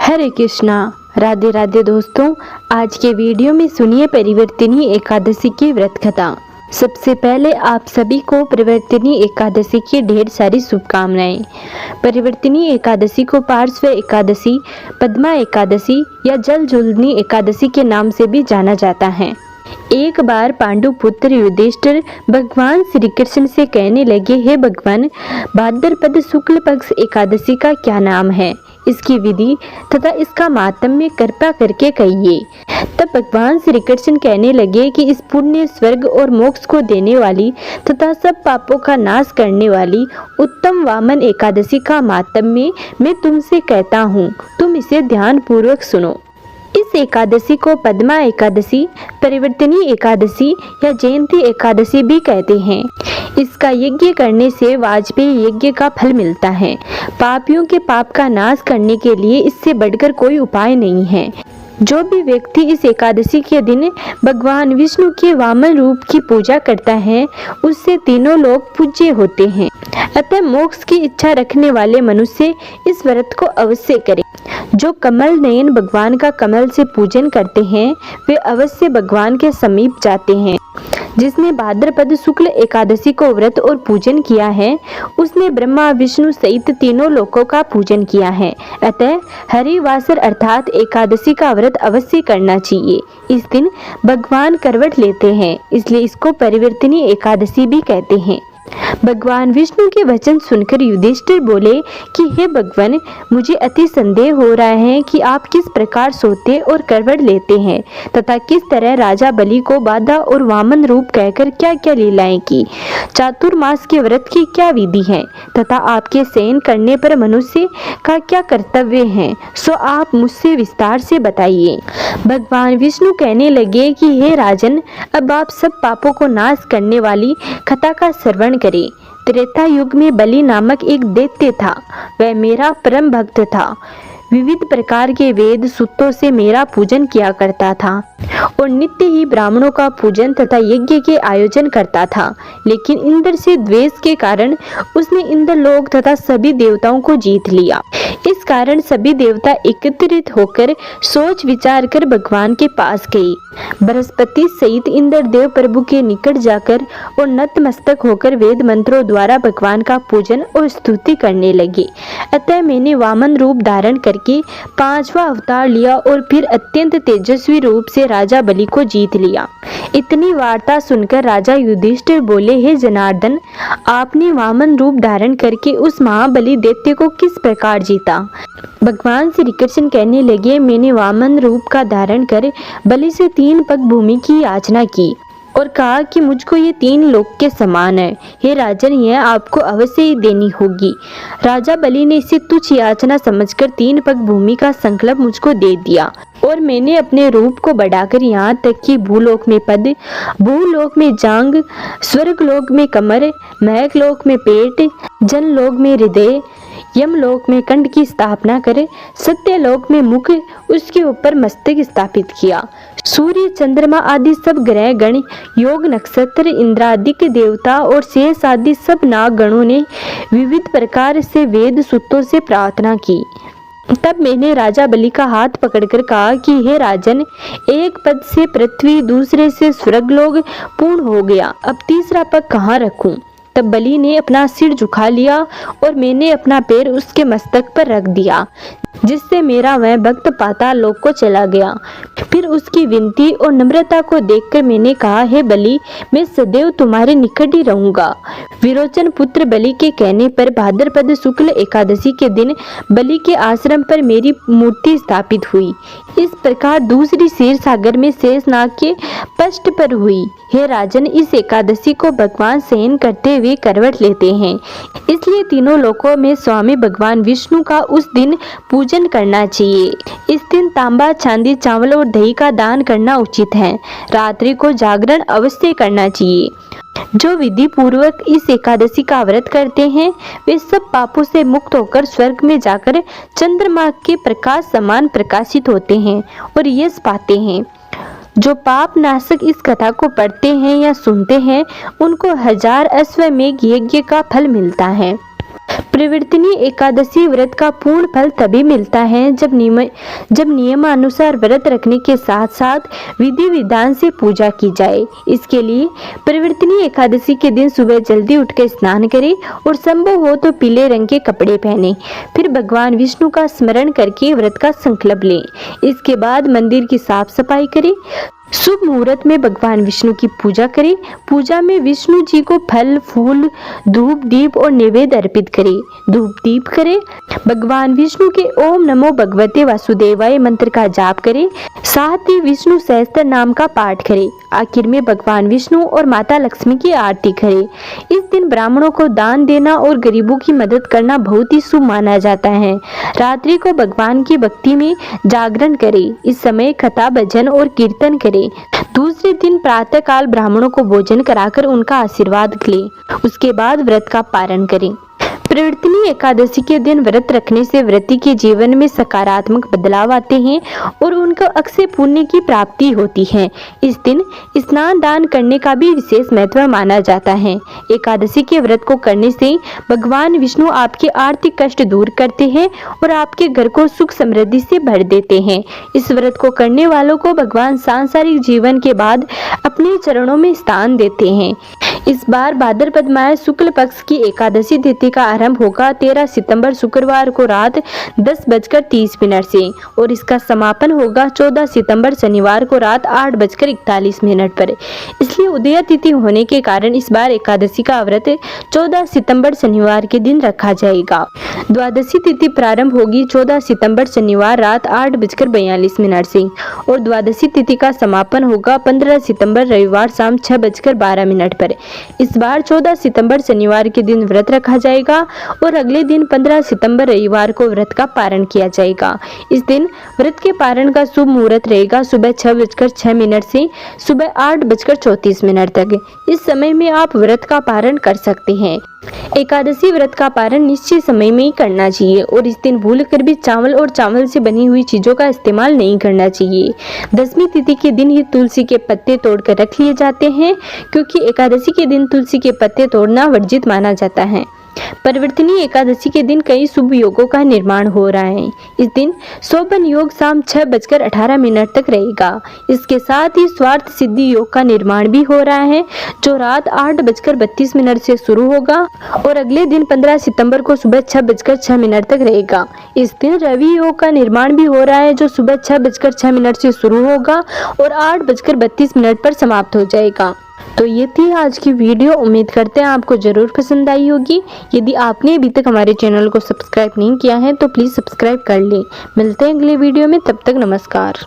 हरे कृष्णा। राधे राधे दोस्तों, आज के वीडियो में सुनिए परिवर्तिनी एकादशी की व्रत कथा। सबसे पहले आप सभी को परिवर्तिनी एकादशी की ढेर सारी शुभकामनाएं। परिवर्तिनी एकादशी को पार्श्व एकादशी, पद्मा एकादशी या जल झुलनी एकादशी के नाम से भी जाना जाता है। एक बार पांडु पुत्र युधिष्ठिर भगवान श्री कृष्ण से कहने लगे, हे भगवान, भाद्रपद शुक्ल पक्ष एकादशी का क्या नाम है, इसकी विधि तथा इसका माहात्म्य कृपा करके कहिए। तब भगवान श्री कृष्ण कहने लगे कि इस पुण्य, स्वर्ग और मोक्ष को देने वाली तथा सब पापों का नाश करने वाली उत्तम वामन एकादशी का माहात्म्य मैं तुमसे कहता हूँ, तुम इसे ध्यान पूर्वक सुनो। इस एकादशी को पद्मा एकादशी, परिवर्तिनी एकादशी या जयंती एकादशी भी कहते हैं। इसका यज्ञ करने से वाजपेयी यज्ञ का फल मिलता है। पापियों के पाप का नाश करने के लिए इससे बढ़कर कोई उपाय नहीं है। जो भी व्यक्ति इस एकादशी के दिन भगवान विष्णु के वामन रूप की पूजा करता है, उससे तीनों लोग पूज्य होते हैं। अतः मोक्ष की इच्छा रखने वाले मनुष्य इस व्रत को अवश्य करें। जो कमल नयन भगवान का कमल से पूजन करते हैं, वे अवश्य भगवान के समीप जाते हैं। जिसने भाद्रपद शुक्ल एकादशी को व्रत और पूजन किया है, उसने ब्रह्मा विष्णु सहित तीनों लोकों का पूजन किया है। अतः हरिवासर अर्थात एकादशी का व्रत अवश्य करना चाहिए। इस दिन भगवान करवट लेते हैं, इसलिए इसको परिवर्तिनी एकादशी भी कहते हैं। भगवान विष्णु के वचन सुनकर युधिष्ठिर बोले कि हे भगवान, मुझे अति संदेह हो रहा है कि आप किस प्रकार सोते और करवट लेते हैं तथा किस तरह राजा बलि को बाधा और वामन रूप कहकर क्या क्या लीलाएं की। चातुर्मास के व्रत की क्या विधि है तथा आपके शयन करने पर मनुष्य का क्या कर्तव्य है, सो आप मुझसे विस्तार से बताइए। भगवान विष्णु कहने लगे कि हे राजन, अब आप सब पापों को नाश करने वाली कथा का श्रवण करें। त्रेता युग में बलि नामक एक दैत्य था। वह मेरा परम भक्त था। विविध प्रकार के वेद सूत्रों से मेरा पूजन किया करता था और नित्य ही ब्राह्मणों का पूजन तथा यज्ञ के आयोजन करता था। लेकिन इंद्र से द्वेष के कारण उसने इंद्रलोक तथा सभी देवताओं को जीत लिया। इस कारण सभी देवता एकत्रित होकर सोच विचार कर भगवान के पास गए। बृहस्पति सहित इंद्रदेव प्रभु के निकट जाकर और नतमस्तक होकर वेद मंत्रों द्वारा भगवान का पूजन और स्तुति करने लगे। अतः मैंने वामन रूप धारण करके 5वां अवतार लिया और फिर अत्यंत तेजस्वी रूप से राजा बलि को जीत लिया। इतनी वार्ता सुनकर राजा युधिष्ठिर बोले, हे जनार्दन, आपने वामन रूप धारण करके उस महाबली दैत्य को किस प्रकार जीता। भगवान श्री कृष्ण कहने लगे, मैंने वामन रूप का धारण कर बलि से 3 पग भूमि की याचना की और कहा कि मुझको ये 3 लोक के समान है। हे राजन, यह आपको अवश्य ही देनी होगी। राजा बलि ने इसे तुच्छ याचना समझकर 3 पग भूमि का संकल्प मुझको दे दिया और मैंने अपने रूप को बढ़ाकर यहाँ तक कि भूलोक में पद, भूलोक में जांग, स्वर्गलोक में कमर, महकलोक में पेट, जनलोक में हृदय, यमलोक में कंठ की स्थापना करे, सत्यलोक में मुख, उसके ऊपर मस्तक स्थापित किया। सूर्य, चंद्रमा आदि सब ग्रह गण, योग नक्षत्र, इंद्रादिक देवता और शेष आदि सब नाग गणों ने विविध प्रकार से वेद सूत्रों से प्रार्थना की। तब मैंने राजा बलि का हाथ पकड़कर कहा कि हे राजन, एक पद से पृथ्वी, दूसरे से स्वर्गलोक पूर्ण हो गया, अब तीसरा पद कहाँ रखूं। तब बलि ने अपना सिर झुका लिया और मैंने अपना पैर उसके मस्तक पर रख दिया, जिससे मेरा वह भक्त पाताल लोक को चला गया। फिर उसकी विनती और नम्रता को देखकर मैंने कहा, हे बलि, मैं सदैव तुम्हारे निकट ही रहूंगा। विरोचन पुत्र बलि के कहने पर भाद्रपद शुक्ल एकादशी के दिन बलि के आश्रम पर मेरी मूर्ति स्थापित हुई। इस प्रकार दूसरी क्षीर सागर में शेषनाग के पृष्ठ पर हुई। हे राजन, इस एकादशी को भगवान शयन करते हुए करवट लेते हैं, इसलिए तीनों लोकों में स्वामी भगवान विष्णु का उस दिन पूजन करना चाहिए। इस दिन तांबा, चांदी, चावल और दही का दान करना उचित है। रात्रि को जागरण अवश्य करना चाहिए। जो विधि पूर्वक इस एकादशी का व्रत करते हैं, वे सब पापों से मुक्त होकर स्वर्ग में जाकर चंद्रमा के प्रकाश समान प्रकाशित होते हैं और यश पाते हैं। जो पाप नाशक इस कथा को पढ़ते हैं या सुनते हैं, उनको 1000 अश्वमेघ यज्ञ का फल मिलता है। परिवर्तनीय एकादशी व्रत का पूर्ण फल तभी मिलता है जब नियमानुसार व्रत रखने के साथ साथ विधि विधान से पूजा की जाए। इसके लिए परिवर्तनीय एकादशी के दिन सुबह जल्दी उठकर स्नान करें और संभव हो तो पीले रंग के कपड़े पहने। फिर भगवान विष्णु का स्मरण करके व्रत का संकल्प लें। इसके बाद मंदिर की साफ सफाई करें। शुभ मुहूर्त में भगवान विष्णु की पूजा करें। पूजा में विष्णु जी को फल, फूल, धूप, दीप और नैवेद्य अर्पित करें। धूप दीप करें। भगवान विष्णु के ओम नमो भगवते वासुदेवाय मंत्र का जाप करें। साथ ही विष्णु सहस्त्र नाम का पाठ करें। आखिर में भगवान विष्णु और माता लक्ष्मी की आरती करें। इस दिन ब्राह्मणों को दान देना और गरीबों की मदद करना बहुत ही शुभ माना जाता है। रात्रि को भगवान की भक्ति में जागरण करें। इस समय कथा, भजन और कीर्तन करें। दूसरे दिन प्रातः काल ब्राह्मणों को भोजन कराकर उनका आशीर्वाद लें। उसके बाद व्रत का पारण करें। परिवर्तनीय एकादशी के दिन व्रत रखने से व्रती के जीवन में सकारात्मक बदलाव आते हैं और उनको अक्षय पुण्य की प्राप्ति होती है। इस दिन स्नान दान करने का भी विशेष महत्व माना जाता है। एकादशी के व्रत को करने से भगवान विष्णु आपके आर्थिक कष्ट दूर करते हैं और आपके घर को सुख समृद्धि से भर देते हैं। इस व्रत को करने वालों को भगवान सांसारिक जीवन के बाद अपने चरणों में स्थान देते हैं। इस बार भाद्रपद माह शुक्ल पक्ष की एकादशी तिथि का आरंभ होगा 13 सितंबर शुक्रवार को रात 10:30 से और इसका समापन होगा 14 सितंबर शनिवार को रात 8:41 पर। इसलिए उदय तिथि होने के कारण इस बार एकादशी का व्रत 14 सितंबर शनिवार के दिन रखा जाएगा। द्वादशी तिथि प्रारंभ होगी 14 सितंबर शनिवार रात 8:42 से और द्वादशी तिथि का समापन होगा 15 सितंबर रविवार शाम 6:12 पर। इस बार 14 सितंबर शनिवार के दिन व्रत रखा जाएगा और अगले दिन 15 सितंबर रविवार को व्रत का पारण किया जाएगा। इस दिन व्रत के पारण का शुभ मुहूर्त रहेगा सुबह 6:06 से सुबह 8:34 तक। इस समय में आप व्रत का पारण कर सकते हैं। एकादशी व्रत का पारण निश्चित समय में ही करना चाहिए और इस दिन भूल कर भी चावल और चावल से बनी हुई चीजों का इस्तेमाल नहीं करना चाहिए। दसवीं तिथि के दिन ही तुलसी के पत्ते तोड़कर रख लिए जाते हैं क्योंकि एकादशी के दिन तुलसी के पत्ते तोड़ना वर्जित माना जाता है। परिवर्तनीय एकादशी के दिन कई शुभ योगों का निर्माण हो रहा है। इस दिन शोभन योग शाम 6:18 तक रहेगा। इसके साथ ही स्वार्थ सिद्धि योग का निर्माण भी हो रहा है जो रात 8:32 से शुरू होगा और अगले दिन 15 सितंबर को सुबह 6:06 तक रहेगा। इस दिन रवि योग का निर्माण भी हो रहा है जो सुबह 6:06 से शुरू होगा और 8:32 पर समाप्त हो जाएगा। तो ये थी आज की वीडियो। उम्मीद करते हैं आपको जरूर पसंद आई होगी। यदि आपने अभी तक हमारे चैनल को सब्सक्राइब नहीं किया है तो प्लीज़ सब्सक्राइब कर लें। मिलते हैं अगले वीडियो में, तब तक नमस्कार।